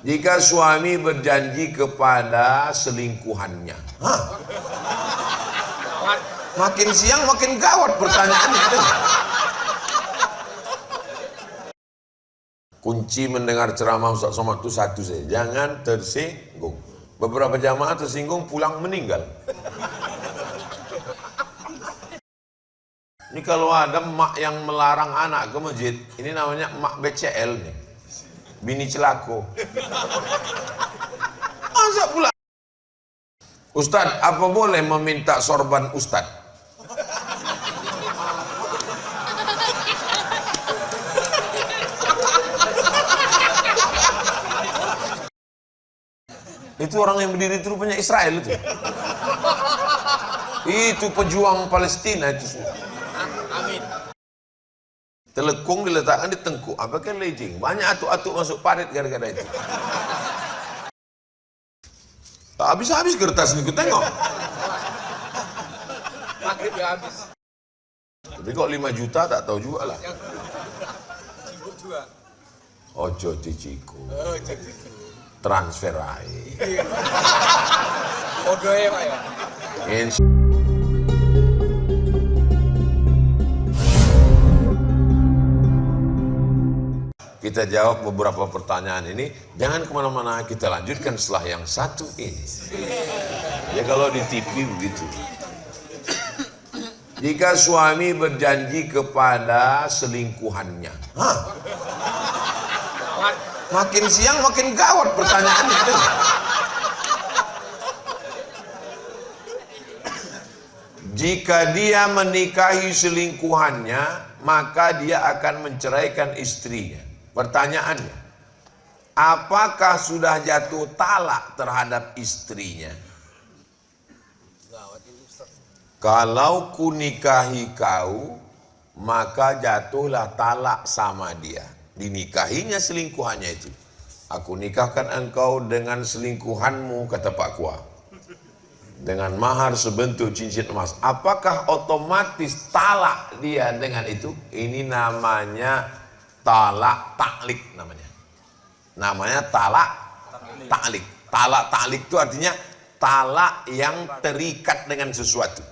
Jika suami berjanji kepada selingkuhannya. Hah? Makin siang makin gawat pertanyaannya. Kunci mendengar ceramah Ustaz Somad itu satu saja, jangan tersinggung. Beberapa jamaah tersinggung pulang meninggal. Ini kalau ada emak yang melarang anak ke masjid, ini namanya emak BCL nih. Bini celako. Masa pula? Ustadz, apa boleh meminta sorban Ustadz? Itu orang yang berdiri itu rupanya Israel itu. Itu pejuang Palestina itu. Amin. Telekung diletakkan di tengkuk, apakah legging? Banyak atuk-atuk masuk parit gara-gara itu. Habis-habis kertas ini, tengok. Maghrib ya habis. Tapi kok 5 juta tak tahu juga lah. Cikgu juga. Ojo di Ciku. Transfer aja. Odo ya Pak ya. Kita jawab beberapa pertanyaan ini. Jangan kemana-mana, kita lanjutkan setelah yang satu ini. Ya kalau di TV begitu. Jika suami berjanji kepada selingkuhannya. Hah? Makin siang makin gawat pertanyaannya. Jika dia menikahi selingkuhannya, maka dia akan menceraikan istrinya. Pertanyaannya, apakah sudah jatuh talak terhadap istrinya? Kalau kunikahi kau, maka jatuhlah talak sama dia. Dinikahinya selingkuhannya itu. Aku nikahkan engkau dengan selingkuhanmu, kata Pak Kua. Dengan mahar sebentuk cincin emas. Apakah otomatis talak dia dengan itu? Ini namanya talak taklik namanya. Namanya talak taklik. Talak taklik itu artinya talak yang terikat dengan sesuatu.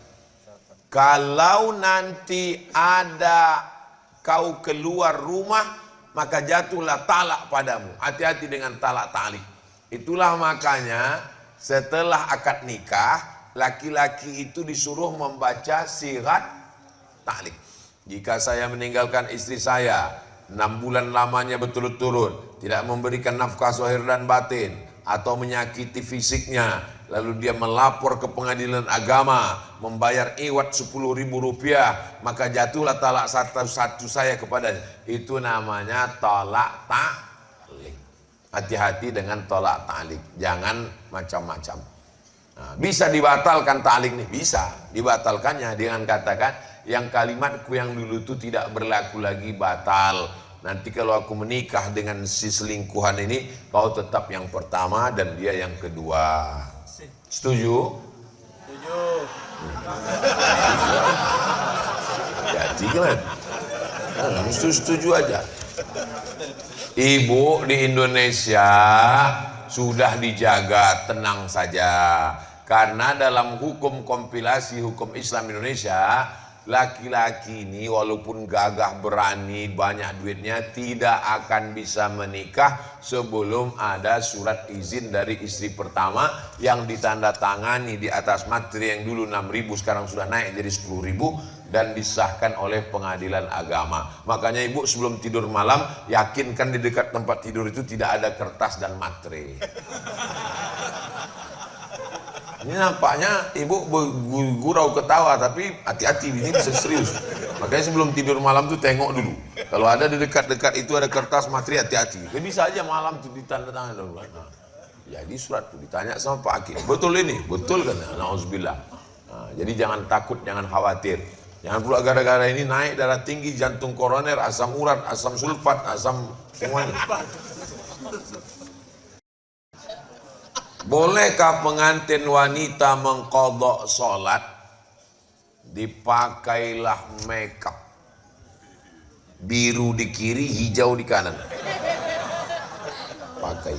Kalau nanti ada kau keluar rumah, maka jatuhlah talak padamu. Hati-hati dengan talak taklik. Itulah makanya setelah akad nikah, laki-laki itu disuruh membaca sirat taklik. Jika saya meninggalkan istri saya 6 bulan lamanya berturut-turut, tidak memberikan nafkah zahir dan batin, atau menyakiti fisiknya, lalu dia melapor ke pengadilan agama, membayar iwat 10.000 rupiah, maka jatuhlah talak satu saya kepadanya. Itu namanya talak taklik. Hati-hati dengan tolak taklik, jangan macam-macam. Nah, bisa dibatalkan taklik nih, bisa dibatalkannya dengan katakan yang kalimatku yang dulu itu tidak berlaku lagi, batal. Nanti kalau aku menikah dengan si selingkuhan ini, kau tetap yang pertama dan dia yang kedua. Setuju? Setuju. Jadi kan? Setuju aja. Ibu di Indonesia sudah dijaga, tenang saja. Karena dalam hukum kompilasi hukum Islam Indonesia, laki-laki ini walaupun gagah berani, banyak duitnya, tidak akan bisa menikah sebelum ada surat izin dari istri pertama yang ditandatangani di atas materi yang dulu 6.000 sekarang sudah naik jadi 10.000 dan disahkan oleh pengadilan agama. Makanya ibu sebelum tidur malam yakinkan di dekat tempat tidur itu tidak ada kertas dan materi. Ini nampaknya ibu bergurau ketawa, tapi hati-hati, ini bisa serius. Makanya sebelum tidur malam tuh tengok dulu. Kalau ada di dekat-dekat itu ada kertas materi, hati-hati. Bisa aja malam tuh ditandatangan dulu. Nah, jadi surat tuh ditanya sama Pak Hakim, betul ini? Betul kan? Nauzubillah. Nah, jadi jangan takut, jangan khawatir. Jangan pula gara-gara ini naik darah tinggi, jantung koroner, asam urat, asam sulfat, asam semuanya. Bolehkah pengantin wanita mengqadha sholat? Dipakailah makeup. Biru di kiri, hijau di kanan. Pakai.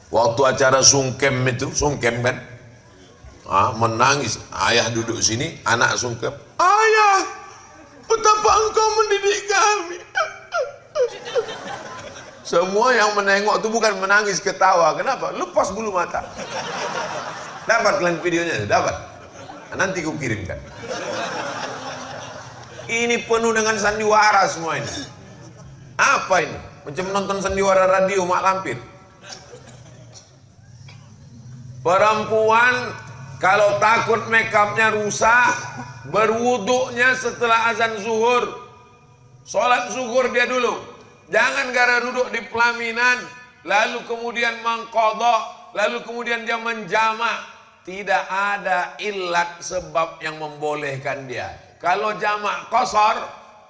Waktu acara sungkem itu, sungkem kan, menangis. Ayah duduk sini, anak sungkem. Ayah, betapa engkau mendidik kami. Semua yang menengok itu bukan menangis, ketawa. Kenapa? Lepas bulu mata. Dapat kalian videonya? Dapat. Nanti ku kirimkan. Ini penuh dengan sandiwara semua ini. Apa ini? Macam nonton sandiwara radio mak lampir. Perempuan kalau takut makeupnya rusak, berwuduknya setelah azan zuhur. Sholat zuhur dia dulu. Jangan gara duduk di pelaminan, lalu kemudian mengqadha, lalu kemudian dia menjamak. Tidak ada ilat sebab yang membolehkan dia. Kalau jamak qasar,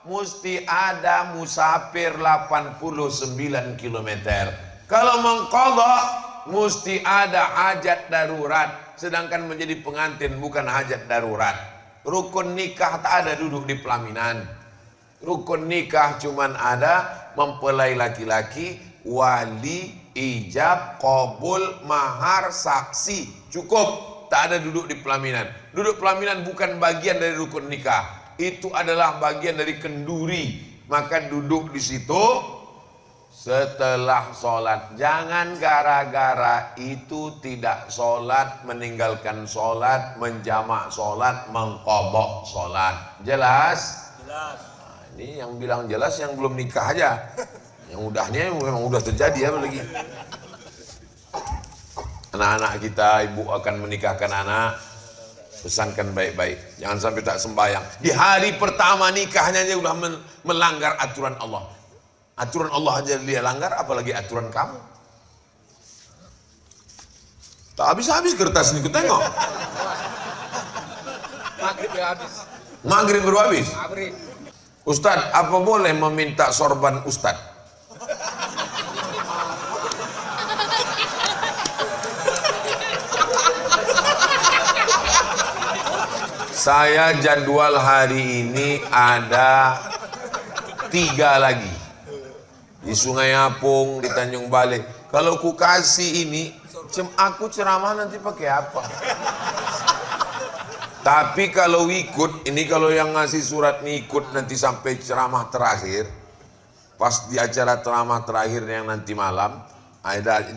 mesti ada musafir 89 km. Kalau mengqadha, mesti ada hajat darurat. Sedangkan menjadi pengantin bukan hajat darurat. Rukun nikah tak ada duduk di pelaminan. Rukun nikah cuman ada mempelai laki-laki, wali, ijab, qabul, mahar, saksi. Cukup. Tak ada duduk di pelaminan. Duduk pelaminan bukan bagian dari rukun nikah. Itu adalah bagian dari kenduri. Maka duduk di situ setelah sholat. Jangan gara-gara itu tidak sholat, meninggalkan sholat, menjamak sholat, mengqadha sholat. Jelas? Jelas. Nah, ini yang bilang jelas yang belum nikah aja. Yang udahnya memang udah terjadi apalagi. Anak-anak kita, ibu akan menikahkan anak, pesankan baik-baik, jangan sampai tak sembahyang. Di hari pertama nikahnya dia udah melanggar aturan Allah. Aturan Allah aja dia langgar, apalagi aturan kamu. Tak habis-habis kertas ini, ku tengok. Maghrib ya habis. Maghrib baru habis. Maghrib. Ustadz, apa boleh meminta sorban Ustadz? Saya jadwal hari ini ada 3 lagi. Di Sungai Apung, di Tanjung Balai. Kalau ku kasih ini, aku ceramah nanti pakai apa? Tapi kalau ikut, ini kalau yang ngasih surat ngikut nanti sampai ceramah terakhir, pas di acara ceramah terakhir yang nanti malam,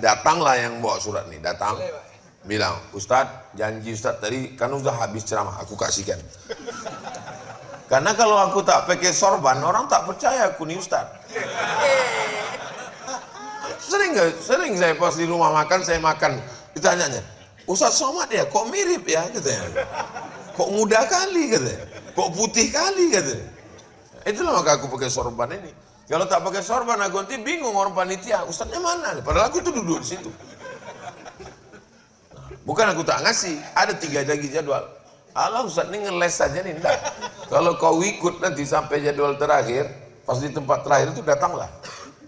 datanglah yang bawa surat nih, datang. Bilang, Ustadz, janji Ustadz tadi kan udah habis ceramah, aku kasihkan. Karena kalau aku tak pakai sorban, orang tak percaya aku nih Ustadz. Sering saya pas di rumah makan, saya makan, ditanyanya, Ustadz Somad ya, kok mirip ya, katanya. Kok muda kali, katanya. Kok putih kali, katanya. Itulah maka aku pakai sorban ini. Kalau tak pakai sorban, aku nanti bingung orang panitia, Ustadznya mana? Padahal aku tuh duduk di situ. Bukan aku tak ngasih, ada 3 lagi jadwal. Allah Ustaz ini ngeles saja nih, enggak. Kalau kau ikut nanti sampai jadwal terakhir, pas di tempat terakhir itu datanglah.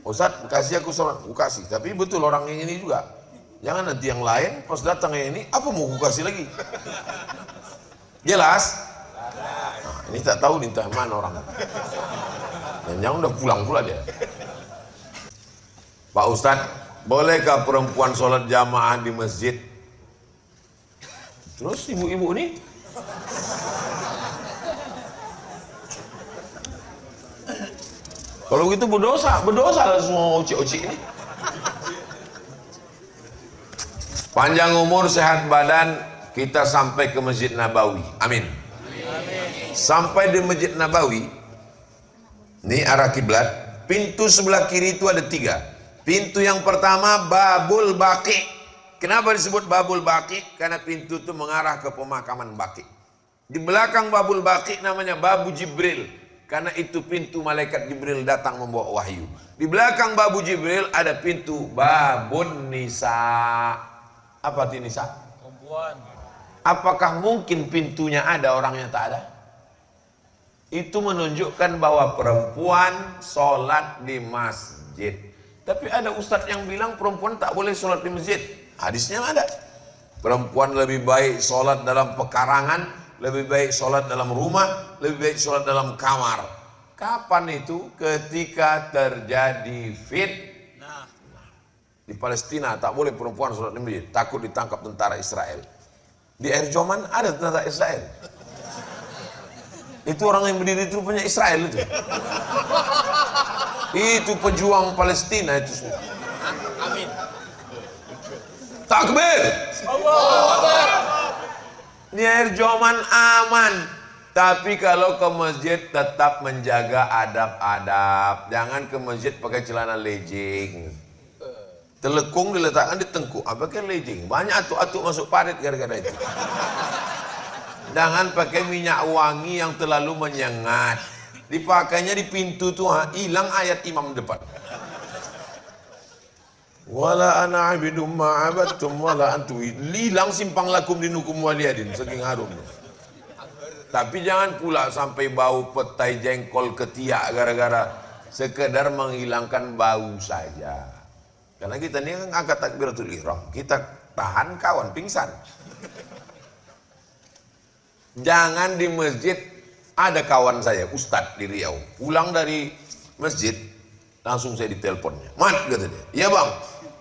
Ustaz kasih aku sholat, aku kasih. Tapi betul orang yang ini juga. Jangan nanti yang lain, pas datang yang ini, apa mau aku kasih lagi? Jelas? Nah, ini tak tahu nih entah mana orang. Dan yang udah pulang pula dia. Pak Ustaz, bolehkah perempuan sholat jamaah di masjid? Terus ibu-ibu ini kalau gitu berdosa lah semua uci-uci ini. Panjang umur, sehat badan, kita sampai ke Masjid Nabawi. Amin. Sampai di Masjid Nabawi, ini arah kiblat. Pintu sebelah kiri itu ada 3. Pintu yang pertama Babul Baqi. Kenapa disebut Babul Baqi? Karena pintu itu mengarah ke pemakaman Baqi. Di belakang Babul Baqi namanya Babu Jibril. Karena itu pintu malaikat Jibril datang membawa wahyu. Di belakang Babu Jibril ada pintu Babun Nisa. Apa itu Nisa? Perempuan. Apakah mungkin pintunya ada, orangnya tak ada? Itu menunjukkan bahwa perempuan sholat di masjid. Tapi ada ustadz yang bilang perempuan tak boleh sholat di masjid. Hadisnya ada. Perempuan lebih baik sholat dalam pekarangan, lebih baik sholat dalam rumah, lebih baik sholat dalam kamar. Kapan itu? Ketika terjadi fitnah. Di Palestina tak boleh perempuan sholat di masjid, takut ditangkap tentara Israel. Di Air Joman ada tentara Israel. Itu orang yang berdiri itu punya Israel itu. Itu pejuang Palestina itu semua. Amin. Takbir. Di Air Joman aman. Tapi kalau ke masjid tetap menjaga adab-adab. Jangan ke masjid pakai celana legging. Telekung diletakkan di tengkuk. Pakai legging. Banyak atuk-atuk masuk parit gara-gara itu. Jangan pakai minyak wangi yang terlalu menyengat. Dipakainya di pintu tuh hilang ayat imam depan. Wala ana abidum ma'abattum wala antum. Hilang simpang lakum dinukum waliyadin. Saking harum. Tapi jangan pula sampai bau petai jengkol ketiak gara-gara sekedar menghilangkan bau saja. Karena kita ini kan angkat takbiratul ihram, kita tahan kawan pingsan. Jangan di masjid, ada kawan saya Ustadz di Riau, pulang dari masjid langsung saya diteleponnya. Mat kata dia, iya bang,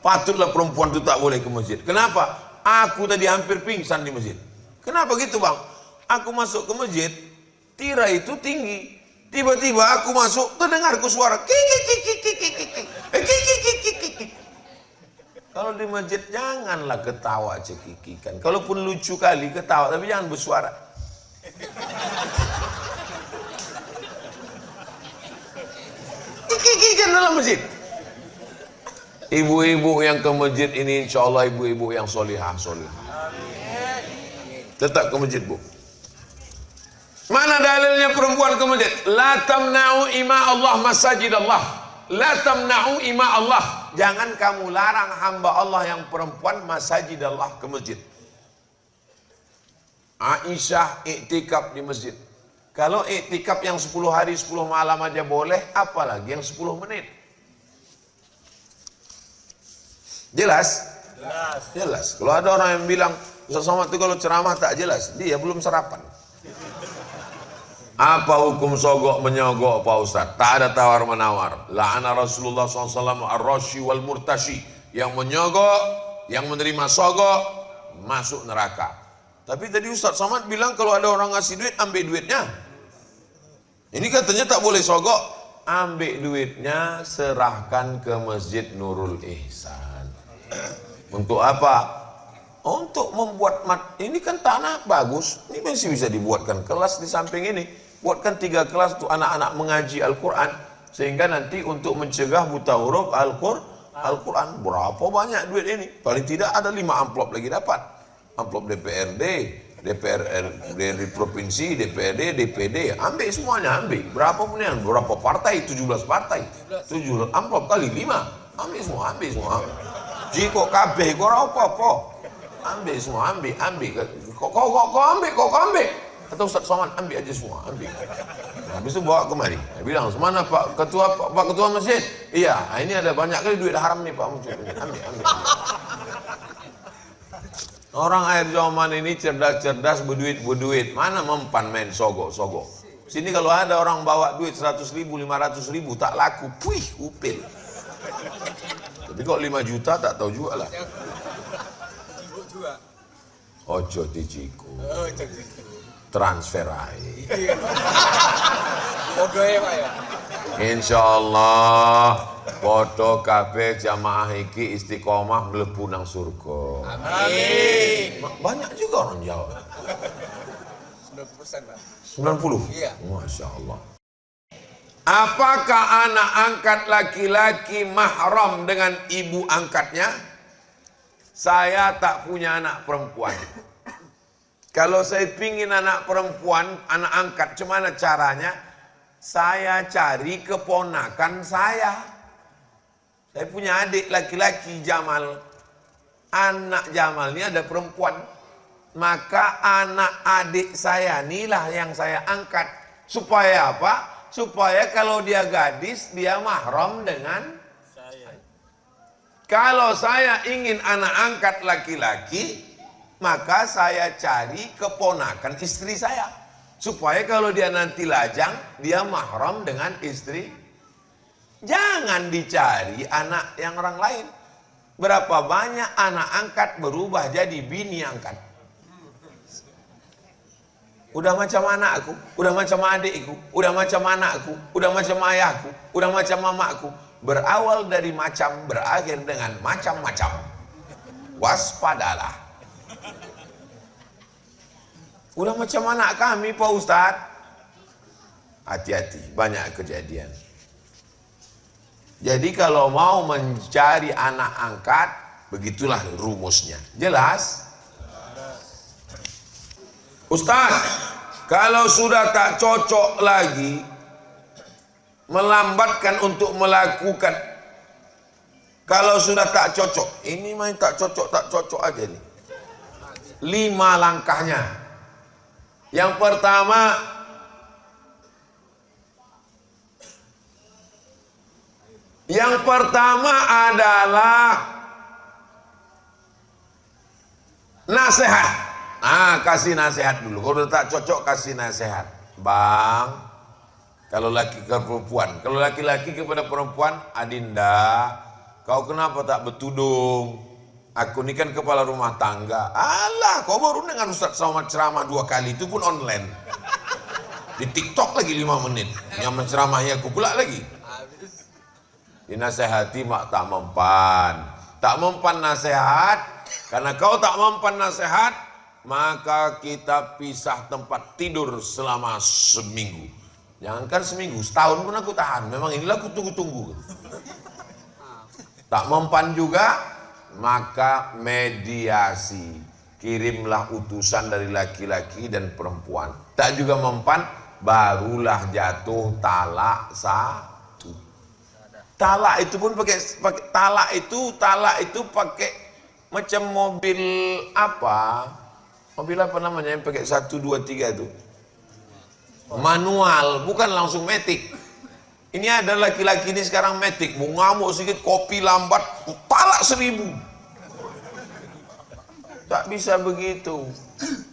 patutlah perempuan itu tak boleh ke masjid. Kenapa? Aku tadi hampir pingsan di masjid. Kenapa gitu bang? Aku masuk ke masjid, tirai itu tinggi. Tiba-tiba aku masuk, terdengarku suara Kalau di masjid janganlah ketawa cekikikan. Kalaupun lucu kali ketawa, tapi jangan bersuara. Cekikikan dalam masjid. Ibu-ibu yang ke masjid ini insya Allah ibu-ibu yang solihah. Tetap ke masjid bu. Mana dalilnya perempuan ke masjid? La tamna'u ima Allah masajid Allah. La tamna'u ima Allah. Jangan kamu larang hamba Allah yang perempuan masajid Allah ke masjid. Aisyah iktikaf di masjid. Kalau iktikaf yang 10 hari 10 malam aja boleh, apalagi yang 10 menit. Jelas? Jelas. Kalau ada orang yang bilang Ustaz Somad itu kalau ceramah tak jelas, dia belum sarapan. Apa hukum sogok menyogok Pak Ustaz? Tak ada tawar menawar. La'ana Rasulullah SAW ar-rashi wal murtashi. Yang menyogok, yang menerima sogok, masuk neraka. Tapi tadi Ustaz Somad bilang kalau ada orang ngasih duit, ambil duitnya. Ini katanya tak boleh sogok. Ambil duitnya, serahkan ke Masjid Nurul Ihsan. Untuk apa? Untuk membuat ini kan tanah bagus. Ini masih bisa dibuatkan kelas di samping ini. Buatkan 3 kelas untuk anak-anak mengaji Al-Quran. Sehingga nanti untuk mencegah buta huruf Al-Quran. Berapa banyak duit ini? Paling tidak ada 5 amplop lagi dapat. Amplop DPRD, DPR dari provinsi, DPRD, DPD. Ambil semuanya, ambil. Berapa punya? Berapa partai? 17 partai. 17 amplop kali 5. Ambil semua, ambil semua. Jika kabeh kau apa-apa. Ambil semua, ambil. Kau ambil. Kata Ustaz Somad, ambil aja semua, ambil. Habis itu bawa kemari. Dia bilang, mana Pak Ketua Masjid? Iya, ini ada banyak kali duit haram nih Pak Muncul. Ambil. Orang Air Joman ini cerdas-cerdas berduit. Mana mempan main sogok. Sini kalau ada orang bawa duit 100.000, 500.000 tak laku. Puih, upil. Tapi kok 5 juta tak tahu juga lah. Ojo diciku. Transfer aja. Insya Allah podo kabeh jamaah iki istiqomah mlebu nang surga. Amin. Banyak juga orang Jawa. 90%, Pak. 90? Iya. Masya Allah. Apakah anak angkat laki-laki mahram dengan ibu angkatnya? Saya tak punya anak perempuan. Kalau saya pingin anak perempuan, anak angkat, gimana caranya? Saya cari keponakan saya. Saya punya adik laki-laki Jamal. Anak Jamal ini ada perempuan. Maka anak adik saya inilah yang saya angkat. Supaya apa? Supaya kalau dia gadis, dia mahram dengan saya. Kalau saya ingin anak angkat laki-laki, maka saya cari keponakan istri saya. Supaya kalau dia nanti lajang, dia mahram dengan istri. Jangan dicari anak yang orang lain. Berapa banyak anak angkat berubah jadi bini angkat. Udah macam anakku, udah macam adikku, udah macam anakku, udah macam ayahku, udah macam mamaku. Berawal dari macam, berakhir dengan macam-macam. Waspadalah. Udah macam anak kami Pak Ustadz. Hati-hati, banyak kejadian. Jadi kalau mau mencari anak angkat, begitulah rumusnya. Jelas? Ustaz, kalau sudah tak cocok lagi, melambatkan untuk melakukan. Kalau sudah tak cocok, ini main tak cocok aja nih. 5 langkahnya. Yang pertama adalah nasihat. Nah, kasih nasihat dulu. Kalau tak cocok, kasih nasihat. Bang, kalau laki ke perempuan, kalau laki-laki kepada perempuan, Adinda, kau kenapa tak bertudung? Aku ini kan kepala rumah tangga. Alah, kau baru dengan Ustaz Somad ceramah 2 kali, itu pun online. Di TikTok lagi 5 menit. Yang menceramahi aku pula lagi. Dinasehati mak tak mempan. Tak mempan nasihat. Karena kau tak mempan nasihat, maka kita pisah tempat tidur selama seminggu. Jangankan seminggu, setahun pun aku tahan. Memang inilah aku tunggu-tunggu. Tak mempan juga, maka mediasi. Kirimlah utusan dari laki-laki dan perempuan. Tak juga mempan, barulah jatuh talak satu. Talak itu pun pakai talak itu pakai macam mobil apa? Mobil apa namanya yang pakai 1, 2, 3 itu? Manual, bukan langsung matic. Ini ada laki-laki ini sekarang matic, mau ngamuk sedikit, kopi lambat, talak 1000. Tak bisa begitu.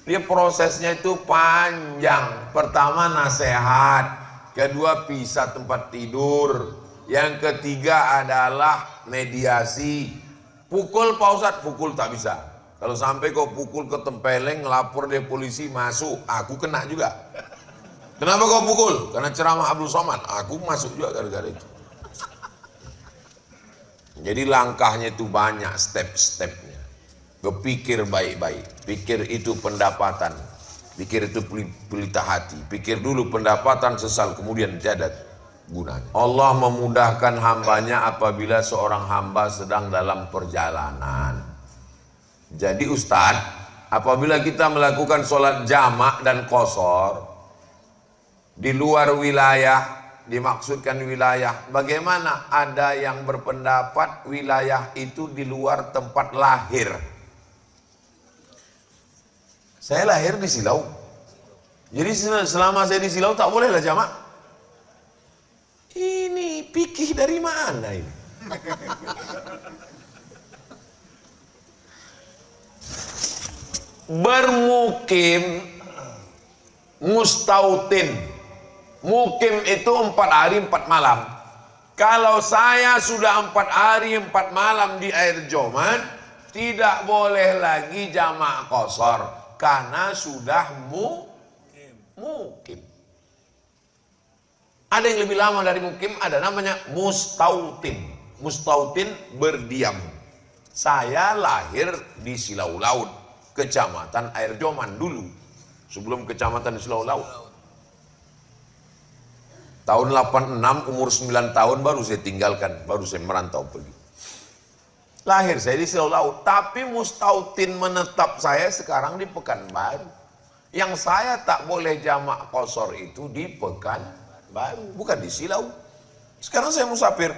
Dia prosesnya itu panjang. Pertama nasihat, kedua pisah tempat tidur, yang ketiga adalah mediasi. Pukul Pak Ustadz, pukul tak bisa. Kalau sampai kau pukul ke tempeleng, ngelapor dia polisi, masuk, aku kena juga. Kenapa kau pukul? Karena ceramah Abdul Somad, aku masuk juga gara-gara itu. Jadi langkahnya itu banyak step-stepnya. Berpikir baik-baik, pikir itu pendapatan, pikir itu pelita hati, pikir dulu pendapatan sesal, kemudian jadat gunanya. Allah memudahkan hambanya apabila seorang hamba sedang dalam perjalanan. Jadi Ustadz, apabila kita melakukan sholat jamak dan qashar di luar wilayah, dimaksudkan wilayah, bagaimana? Ada yang berpendapat wilayah itu di luar tempat lahir. Saya lahir di Silau, jadi selama saya di Silau tak bolehlah jamak. Ini fikih dari mana ini? Bermukim, mustautin. Mukim itu 4 hari 4 malam. Kalau saya sudah 4 hari 4 malam di Air Joman, tidak boleh lagi jamak qashar karena sudah mukim. Ada yang lebih lama dari mukim, ada namanya mustautin. Mustautin berdiam. Saya lahir di Silau Laut, Kecamatan Air Joman dulu, sebelum Kecamatan Silau Laut. Tahun 86, umur 9 tahun baru saya tinggalkan, baru saya merantau pergi. Lahir saya di Silau Laut, tapi mustautin menetap saya sekarang di Pekanbaru. Yang saya tak boleh jamak qashar itu di Pekanbaru, bukan di Silau. Sekarang saya musafir.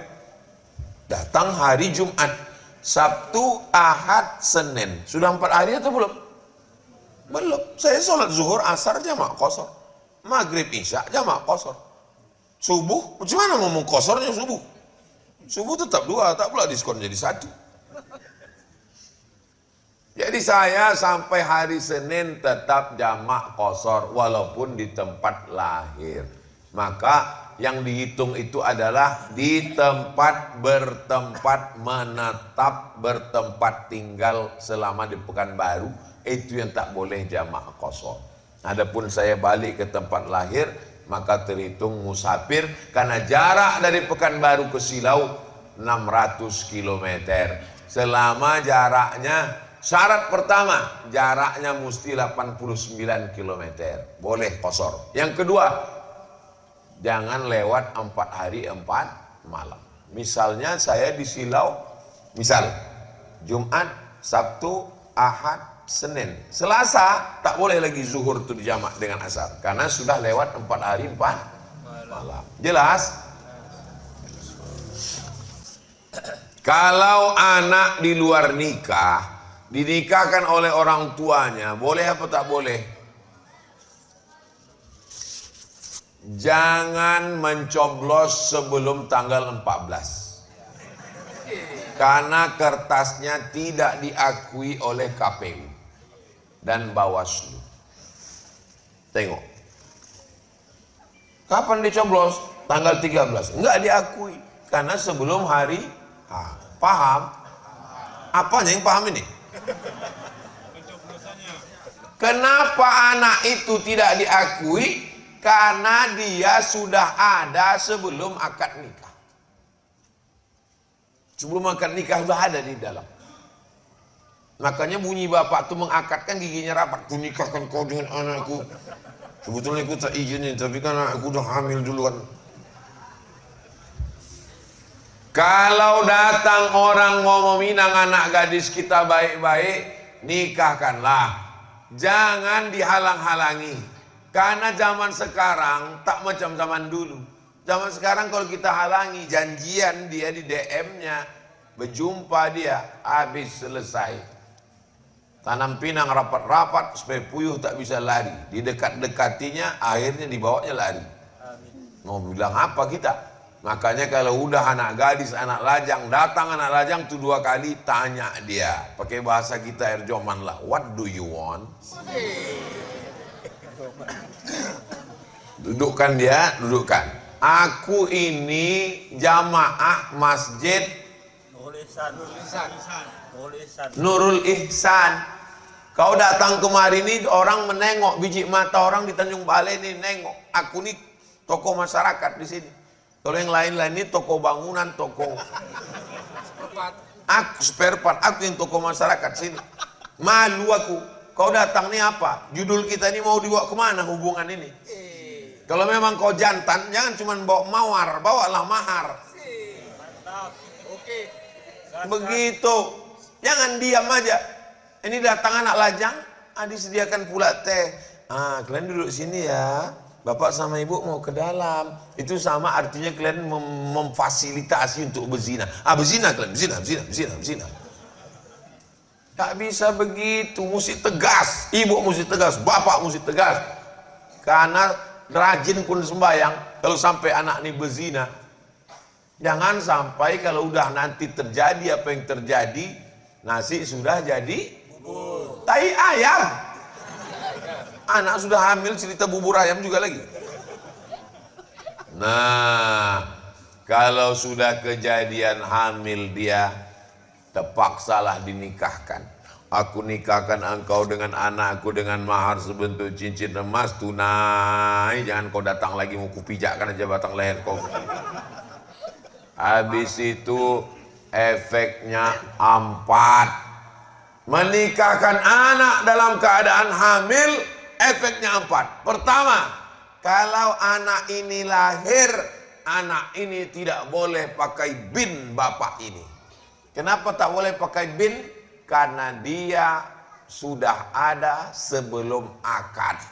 Datang hari Jumat, Sabtu, Ahad, Senin. Sudah 4 hari atau belum? Belum. Saya sholat zuhur, asar jamak qashar. Maghrib, isya jamak qashar. Subuh, bagaimana ngomong qasharnya subuh? Subuh tetap 2, tak pula diskon jadi 1. Jadi saya sampai hari Senin tetap jamak qashar walaupun di tempat lahir. Maka yang dihitung itu adalah di tempat bertempat menetap, bertempat tinggal selama di Pekanbaru. Itu yang tak boleh jamak qasar. Adapun saya balik ke tempat lahir, maka terhitung musafir karena jarak dari Pekanbaru ke Silau 600 km. Selama jaraknya, syarat pertama, jaraknya mesti 89 km. Boleh qasar. Yang kedua, jangan lewat 4 hari 4 malam. Misalnya saya di Silau, misal Jumat, Sabtu, Ahad, Senin, Selasa tak boleh lagi zuhur itu dijamak dengan asar karena sudah lewat 4 hari 4 malam. Jelas? Kalau anak di luar nikah dinikahkan oleh orang tuanya, boleh apa tak boleh? Jangan mencoblos sebelum tanggal 14. Karena kertasnya tidak diakui oleh KPU dan Bawaslu. Tengok. Kapan dicoblos? Tanggal 13. Enggak diakui. Karena sebelum hari H. Paham? Apanya yang paham ini? Kenapa anak itu tidak diakui? Karena dia sudah ada sebelum akad nikah. Sebelum akad nikah sudah ada di dalam. Makanya bunyi bapak itu mengakadkan giginya rapat. Ku nikahkan kau dengan anakku. Sebetulnya aku tak izinin, tapi kan anakku udah hamil duluan. Kalau datang orang mau meminang anak gadis kita baik-baik, nikahkanlah. Jangan dihalang-halangi. Karena zaman sekarang tak macam zaman dulu. Zaman sekarang kalau kita halangi, janjian dia di DM-nya, berjumpa dia, habis selesai. Tanam pinang rapat-rapat supaya puyuh tak bisa lari. Didekat-dekatinya, akhirnya dibawanya lari. Mau bilang apa kita? Makanya kalau udah anak gadis, anak lajang, datang anak lajang tuh 2 kali, tanya dia. Pakai bahasa kita air joman lah. What do you want? Dudukkan dia, dudukkan. Aku ini jamaah masjid Nurul Ihsan. Kau datang kemari ini orang menengok, biji mata orang di Tanjung Balai ini nengok. Aku ini tokoh masyarakat di sini. Kalau yang lain-lain ini tokoh bangunan, tokoh aku spare part, aku yang tokoh masyarakat sini. Malu aku. Kau datang nih apa? Judul kita ini mau dibawa kemana hubungan ini? Kalau memang kau jantan, jangan cuma bawa mawar, bawalah mahar. Mantap. Oke. Begitu. Jangan diam aja. Ini datang anak lajang, disediakan pula teh. Kalian duduk sini ya. Bapak sama ibu mau ke dalam. Itu sama artinya kalian memfasilitasi untuk berzina. Berzina kalian, berzina. Tak bisa begitu, mesti tegas. Ibu mesti tegas, bapak mesti tegas. Karena rajin pun sembahyang, kalau sampai anak ini berzina, jangan sampai kalau udah nanti terjadi apa yang terjadi, nasi sudah jadi tai ayam. Anak sudah hamil, cerita bubur ayam juga lagi. Nah, kalau sudah kejadian hamil dia, terpaksalah dinikahkan. Aku nikahkan engkau dengan anakku dengan mahar sebentuk cincin emas tunai. Jangan kau datang lagi mau kupijakkan aja batang leher kau. Habis itu efeknya 4. Menikahkan anak dalam keadaan hamil, efeknya 4. Pertama, kalau anak ini lahir, anak ini tidak boleh pakai bin bapak ini. Kenapa tak boleh pakai bin? Karena dia sudah ada sebelum akad.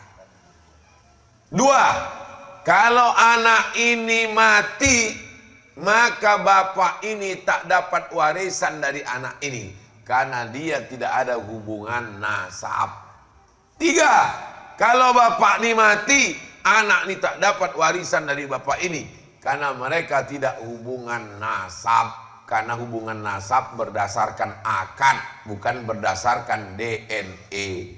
2, kalau anak ini mati, maka bapak ini tak dapat warisan dari anak ini. Karena dia tidak ada hubungan nasab. 3, kalau bapak ini mati, anak ini tak dapat warisan dari bapak ini. Karena mereka tidak hubungan nasab. Karena hubungan nasab berdasarkan akad, bukan berdasarkan DNA.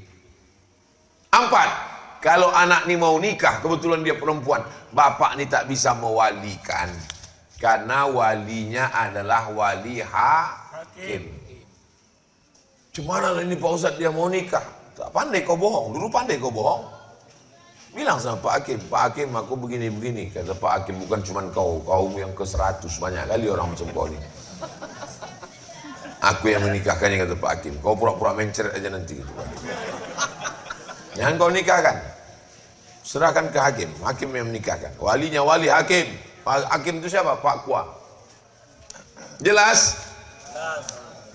4, Kalau anak ini mau nikah, kebetulan dia perempuan, bapak ini tak bisa mewalikan. Karena walinya adalah wali hakim. Cumana ini Pak Ustadz dia mau nikah? Tak pandai kau bohong, dulu pandai kau bohong. Bilang sama Pak Hakim aku begini-begini. Kata Pak Hakim, bukan cuma kaum yang ke-100, banyak kali orang macam kau ini. Aku yang menikahkannya, kata Pak Hakim. Kau pura-pura menceret aja nanti. Gitu. Jangan kau nikahkan. Serahkan ke hakim. Hakim yang menikahkan. Walinya wali hakim. Pak Hakim itu siapa? Pak Kua. Jelas?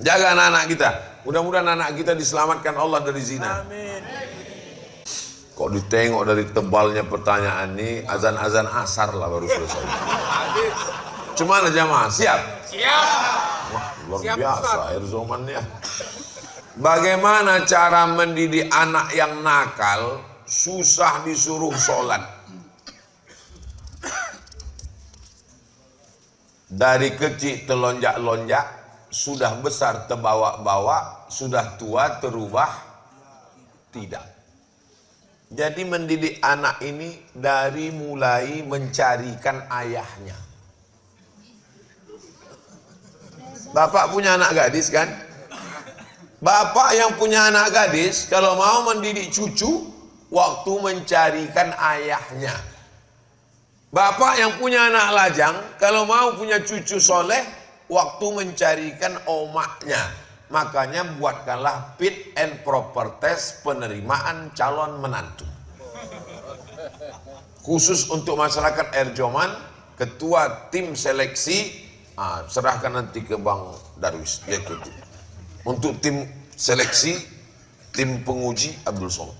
Jaga anak-anak kita. Mudah-mudahan anak kita diselamatkan Allah dari zina. Amin. Kok ditengok dari tebalnya pertanyaan ini, azan-azan asar lah baru selesai. Cuman jamaah, siap? Siap. Wah, luar Siap, biasa Ustaz. air zomannya. Bagaimana cara mendidik anak yang nakal, susah disuruh sholat? Dari kecil telonjak-lonjak, sudah besar terbawa-bawa, sudah tua terubah tidak. Jadi mendidik anak ini dari mulai mencarikan ayahnya. Bapak punya anak gadis kan? Bapak yang punya anak gadis, kalau mau mendidik cucu, waktu mencarikan ayahnya. Bapak yang punya anak lajang, kalau mau punya cucu soleh, waktu mencarikan omaknya. Makanya buatkanlah fit and proper test penerimaan calon menantu. Khusus untuk masyarakat Erjoman, ketua tim seleksi, serahkan nanti ke Bang Darwis, dia ikuti. Untuk tim seleksi, tim penguji Abdul Somad.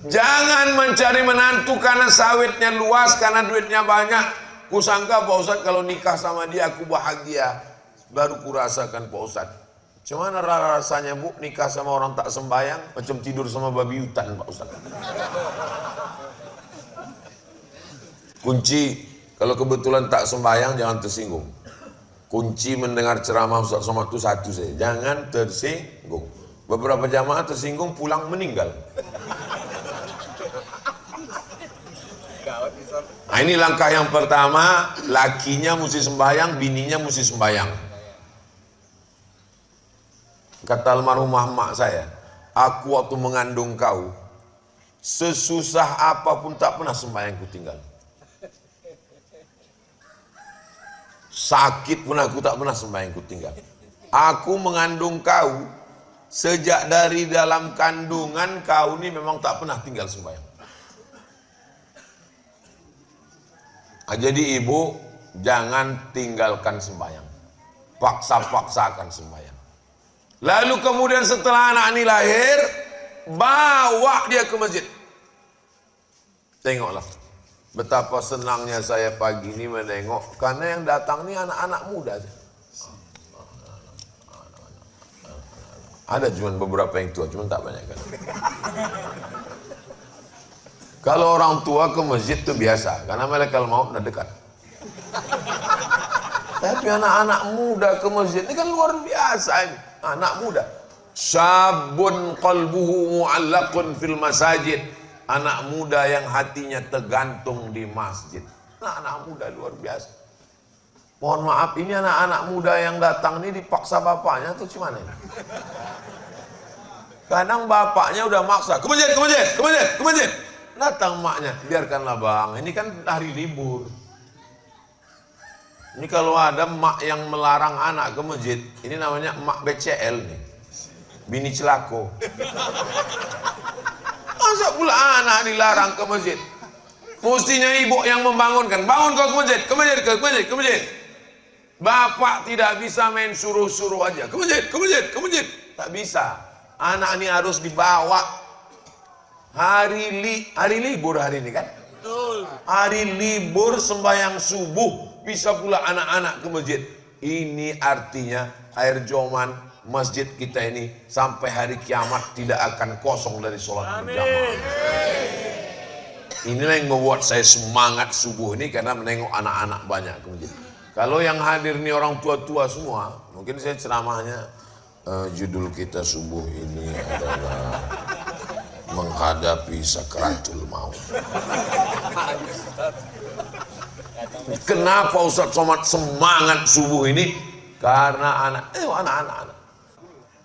Jangan mencari menantu karena sawitnya luas, karena duitnya banyak. Kusangka Pak Ustadz kalau nikah sama dia aku bahagia. Baru kurasakan Pak Ustadz. Cuman rasanya Bu nikah sama orang tak sembayang, macam tidur sama babi hutan Pak Ustadz. Kunci, kalau kebetulan tak sembayang jangan tersinggung. Kunci mendengar ceramah Ustaz Somad itu satu saja, jangan tersinggung. Beberapa jamaah tersinggung pulang meninggal. Nah, ini langkah yang pertama, lakinya mesti sembahyang, bininya mesti sembahyang. Kata almarhumah mak saya, aku waktu mengandung kau, sesusah apapun tak pernah sembahyang ku tinggal. Sakit pun aku tak pernah sembahyang ku tinggal. Aku mengandung kau, sejak dari dalam kandungan kau ini memang tak pernah tinggal sembahyang. Jadi ibu jangan tinggalkan sembahyang, paksa-paksakan sembahyang. Lalu kemudian setelah anak ini lahir, bawa dia ke masjid. Tengoklah betapa senangnya saya pagi ini menengok, karena yang datang ini anak-anak muda. Ada cuma beberapa yang tua, cuma tak banyak kan. Kalau orang tua ke masjid itu biasa, karena malaikat maut udah dekat. Tapi anak-anak muda ke masjid ini kan luar biasa ini. Anak muda. Sabun qalbuhu mu'allaqun fil masajid. Anak muda yang hatinya tergantung di masjid. Anak muda luar biasa. Mohon maaf, ini anak-anak muda yang datang ini dipaksa bapaknya tuh gimana ini? Kadang bapaknya udah maksa, ke masjid, ke masjid, ke masjid, ke masjid. Datang maknya, biarkanlah bang, ini kan hari libur. Ini kalau ada mak yang melarang anak ke masjid, ini namanya mak BCL nih, bini celako. Masa pula anak dilarang ke masjid? Mestinya ibu yang membangunkan, bangun kau ke masjid, ke masjid, ke masjid, ke masjid. Bapak tidak bisa main suruh-suruh aja, ke masjid, ke masjid, ke masjid. Tak bisa, anak ini harus dibawa. Hari libur hari ini kan? Betul. Hari libur sembahyang subuh, bisa pula anak-anak ke masjid. Ini artinya air joman masjid kita ini sampai hari kiamat tidak akan kosong dari sholat berjamaah. Inilah yang membuat saya semangat subuh ini, karena menengok anak-anak banyak ke masjid. Kalau yang hadir ini orang tua-tua semua, mungkin saya ceramahnya judul kita subuh ini adalah menghadapi sakratul maut. Kenapa Ustaz Somad semangat subuh ini? Karena anak-anak.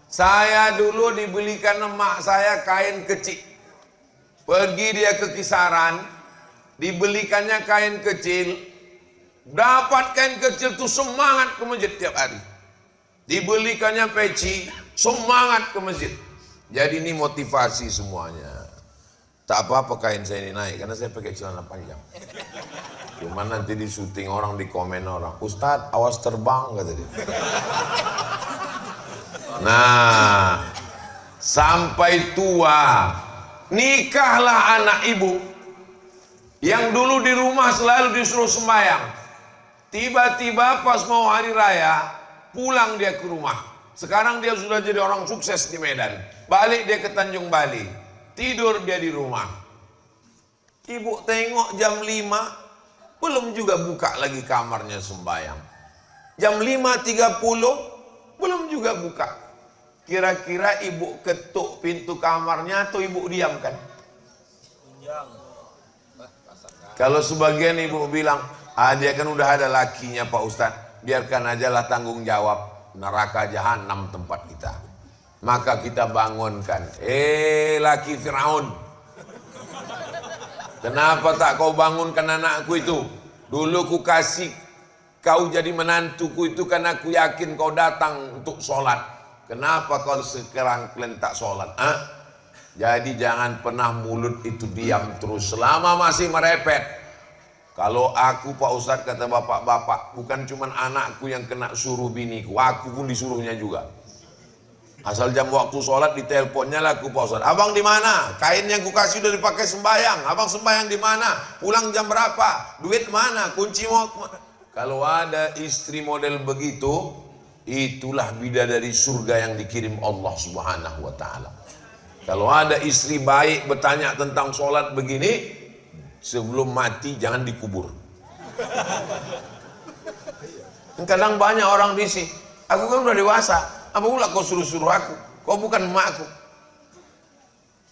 Saya dulu dibelikan emak saya kain kecil. Pergi dia ke Kisaran, dibelikannya kain kecil. Dapat kain kecil tuh semangat ke masjid tiap hari. Dibelikannya peci, semangat ke masjid. Jadi ini motivasi semuanya. Tak apa-apa kain saya ini naik karena saya pakai celana panjang. Cuman nanti di syuting orang, di komen orang, Ustadz awas terbang kata dia. Nah, sampai tua nikahlah anak ibu yang dulu di rumah selalu disuruh sembahyang. Tiba-tiba pas mau hari raya pulang dia ke rumah. Sekarang dia sudah jadi orang sukses di Medan. Balik dia ke Tanjung Bali. Tidur dia di rumah. Ibu tengok jam 5 belum juga buka lagi kamarnya sembahyang. Jam 5.30 belum juga buka. Kira-kira ibu ketuk pintu kamarnya atau ibu diamkan? Kalau sebagian ibu bilang, dia kan udah ada lakinya Pak Ustadz, biarkan aja lah tanggung jawab. Neraka jahanam tempat kita. Maka kita bangunkan, laki Firaun, kenapa tak kau bangunkan anakku itu? Dulu ku kasih kau jadi menantuku itu karena aku yakin kau datang untuk sholat. Kenapa kau sekarang kalian tak sholat? Jadi jangan pernah mulut itu diam terus selama masih merepet. Kalau aku Pak Ustadz, kata bapak-bapak, bukan cuma anakku yang kena suruh biniku, aku pun disuruhnya juga. Asal jam waktu sholat diteleponnya lah aku Pak Ustadz, abang di mana? Kain yang ku kasih udah dipakai sembahyang, abang sembahyang di mana? Pulang jam berapa? Duit mana? Kunci mau? Kalau ada istri model begitu, itulah bidadari surga yang dikirim Allah Subhanahu wa Ta'ala. Kalau ada istri baik bertanya tentang sholat begini, sebelum mati jangan dikubur. Kadang banyak orang risih, aku kan udah dewasa, apa pula kau suruh-suruh aku? Kau bukan emakku.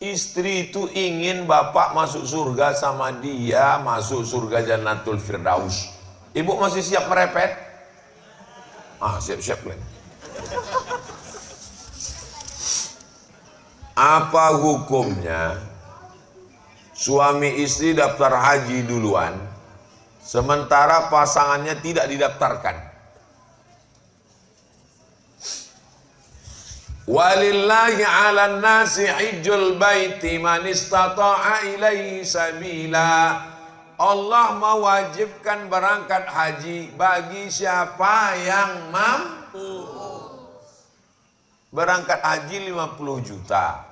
Istri itu ingin bapak masuk surga sama dia, masuk surga Jannatul Firdaus. Ibu masih siap merepet? Siap-siap kalian. Apa hukumnya suami istri daftar haji duluan, sementara pasangannya tidak didaftarkan? Walillahi 'alan nasi hijjul baiti man istata'a ilaihi sabila. Allah mewajibkan berangkat haji bagi siapa yang mampu. Berangkat haji 50 juta.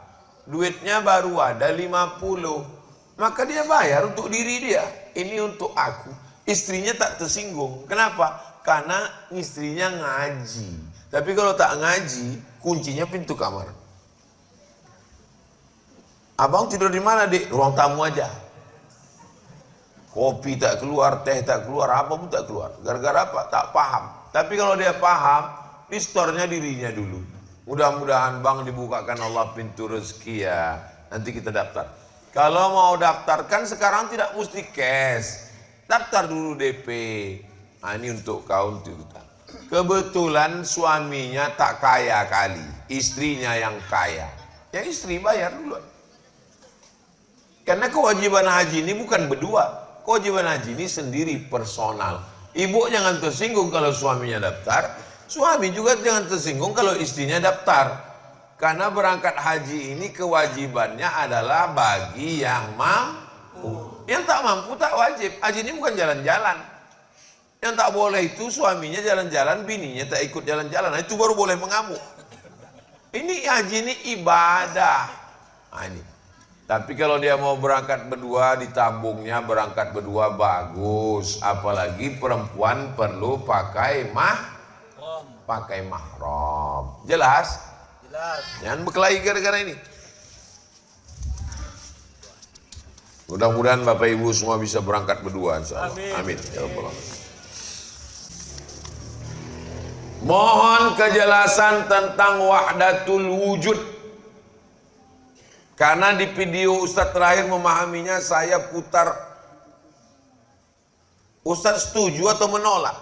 Duitnya baru ada 50. Maka dia bayar untuk diri dia. Ini untuk aku. Istrinya tak tersinggung. Kenapa? Karena istrinya ngaji. Tapi kalau tak ngaji, kuncinya pintu kamar. Abang tidur di mana, Dik? Ruang tamu aja. Kopi tak keluar, teh tak keluar, apa pun tak keluar. Gara-gara apa? Tak paham. Tapi kalau dia paham, di store-nya dirinya dulu. Mudah-mudahan bang dibukakan Allah pintu rezeki ya. Nanti kita daftar. Kalau mau daftarkan sekarang tidak mesti cash. Daftar dulu DP. Ini untuk kau, untuk kita. Kebetulan suaminya tak kaya kali. Istrinya yang kaya. Ya istri bayar dulu. Karena kewajiban haji ini bukan berdua. Kewajiban haji ini sendiri personal. Ibu jangan tersinggung kalau suaminya daftar. Suami juga jangan tersinggung kalau istrinya daftar. Karena berangkat haji ini kewajibannya adalah bagi yang mampu. Yang tak mampu tak wajib. Haji ini bukan jalan-jalan. Yang tak boleh itu suaminya jalan-jalan, bininya tak ikut jalan-jalan. Nah, itu baru boleh mengamuk. Ini haji ini ibadah. Ini. Tapi kalau dia mau berangkat berdua, ditabungnya berangkat berdua bagus. Apalagi perempuan perlu pakai mahram. Jelas? Jelas. Jangan berkelahi gara-gara ini. Mudah-mudahan Bapak Ibu semua bisa berangkat berdua, insyaallah. Amin. Ya Rabbal Alamin. Mohon kejelasan tentang wahdatul wujud. Karena di video Ustadz terakhir memahaminya saya putar, Ustadz setuju atau menolak?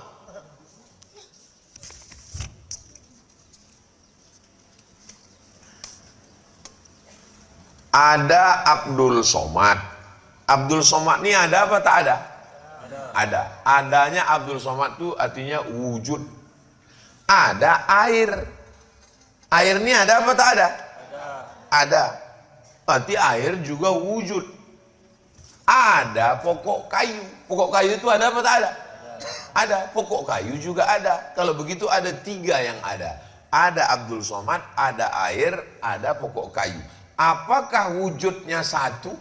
Ada Abdul Somad. Abdul Somad ini ada apa tak ada? Ada. Adanya Abdul Somad itu artinya wujud. Ada air. Air ini ada apa tak ada? Ada. Berarti air juga wujud. Ada pokok kayu. Pokok kayu itu ada apa tak ada? Ada. Pokok kayu juga ada. Kalau begitu ada 3 yang ada. Ada Abdul Somad, ada air, ada pokok kayu. Apakah wujudnya satu?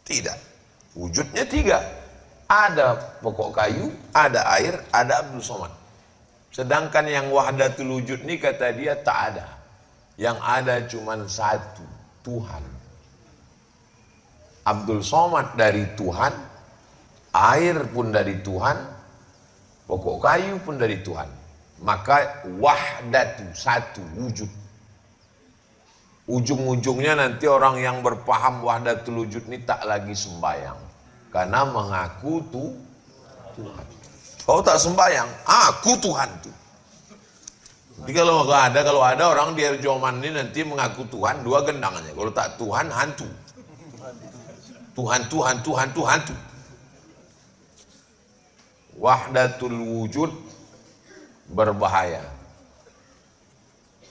Tidak. Wujudnya 3. Ada pokok kayu, ada air, ada Abdul Somad. Sedangkan yang wahdatul wujud ini kata dia tak ada. Yang ada cuma satu, Tuhan. Abdul Somad dari Tuhan, air pun dari Tuhan, pokok kayu pun dari Tuhan. Maka wahdatu, satu, wujud. Ujung-ujungnya nanti orang yang berpaham wahdatul wujud ini tak lagi sembahyang. Karena mengaku Tuhan. Kau tak sembahyang, aku Tuhan tuh. Jadi kalau ada orang di Erjoman ini nanti mengaku Tuhan, 2 gendangannya. Kalau tak Tuhan, hantu. Tuhan. Wahdatul wujud berbahaya.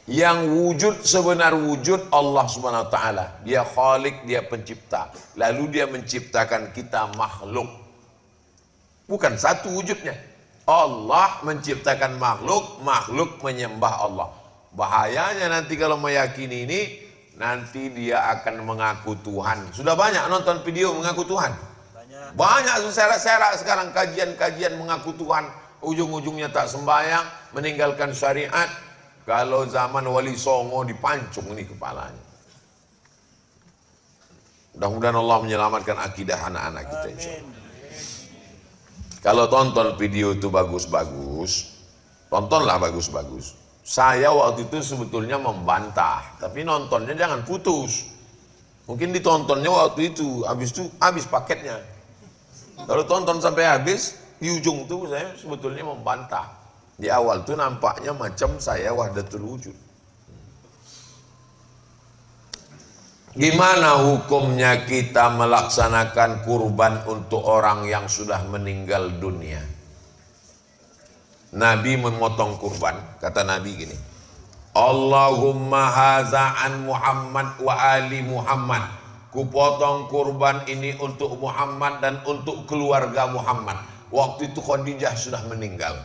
Yang wujud sebenar wujud Allah Subhanahu wa taala. Dia Khalik, dia pencipta. Lalu dia menciptakan kita makhluk. Bukan satu wujudnya. Allah menciptakan makhluk, makhluk menyembah Allah. Bahayanya nanti kalau meyakini ini, nanti dia akan mengaku Tuhan. Sudah banyak nonton video mengaku Tuhan. Banyak serak-serak sekarang kajian-kajian mengaku Tuhan. Ujung-ujungnya tak sembahyang, meninggalkan syariat. Kalau zaman Wali Songo dipancung ini kepalanya. Mudah-mudahan Allah menyelamatkan akidah anak-anak kita insyaallah. Kalau tonton video itu bagus-bagus, tontonlah bagus-bagus. Saya waktu itu sebetulnya membantah, tapi nontonnya jangan putus. Mungkin ditontonnya waktu itu habis paketnya. Kalau tonton sampai habis, di ujung itu saya sebetulnya membantah. Di awal tuh nampaknya macam saya wahdatul wujud. Gimana hukumnya kita melaksanakan kurban untuk orang yang sudah meninggal dunia? Nabi memotong kurban, kata Nabi gini, Allahumma haza an Muhammad wa ali Muhammad. Kupotong kurban ini untuk Muhammad dan untuk keluarga Muhammad. Waktu itu Khadijah sudah meninggal.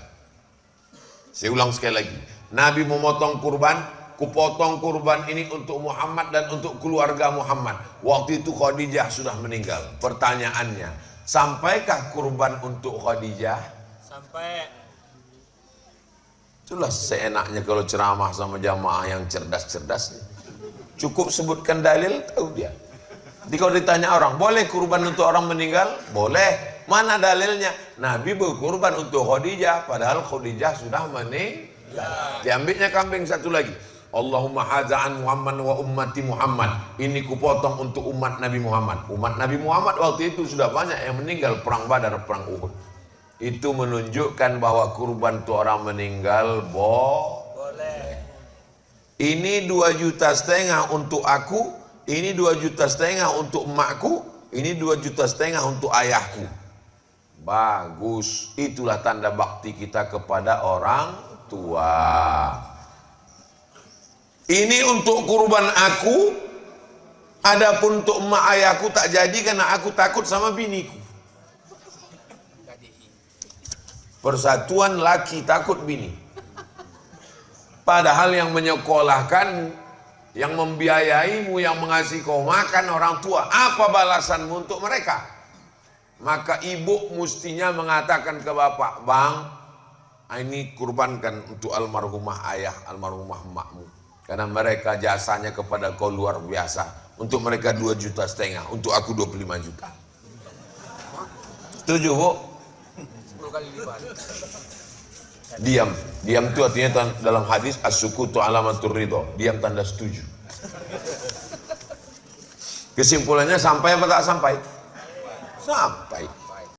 Saya ulang sekali lagi. Nabi memotong kurban, kupotong kurban ini untuk Muhammad dan untuk keluarga Muhammad. Waktu itu Khadijah sudah meninggal. Pertanyaannya, sampaikah kurban untuk Khadijah? Sampai. Itulah seenaknya kalau ceramah sama jamaah yang cerdas-cerdas. Cukup sebutkan dalil, tahu dia. Jadi kalau ditanya orang, boleh kurban untuk orang meninggal? Boleh. Mana dalilnya? Nabi berkurban untuk Khadijah, padahal Khadijah sudah meninggal. Diambilnya kambing satu lagi. Allahumma hadza'an Muhammad wa ummati Muhammad. Ini kupotong untuk umat Nabi Muhammad. Umat Nabi Muhammad waktu itu sudah banyak yang meninggal perang Badar, perang Uhud. Itu menunjukkan bahwa kurban untuk orang meninggal boleh. Ini 2,5 juta untuk aku, ini 2,5 juta untuk emakku, ini 2,5 juta untuk ayahku. Bagus, itulah tanda bakti kita kepada orang tua. Ini untuk kurban aku, adapun untuk emak ayahku tak jadi karena aku takut sama biniku. Persatuan laki takut bini. Padahal yang menyekolahkan, yang membiayaimu, yang mengasihi kau makan orang tua, apa balasanmu untuk mereka? Maka ibu mestinya mengatakan ke bapak, bang, ini kurbankan untuk almarhumah ayah, almarhumah emakmu. Karena mereka jasanya kepada kau luar biasa. Untuk mereka 2,5 juta, untuk aku 25 juta. Setuju, Bu? 10 kali lipat. Diam itu artinya dalam hadis as-sukutu alamatur ridho. Diam tanda setuju. Kesimpulannya sampai apa tak sampai? Sampai.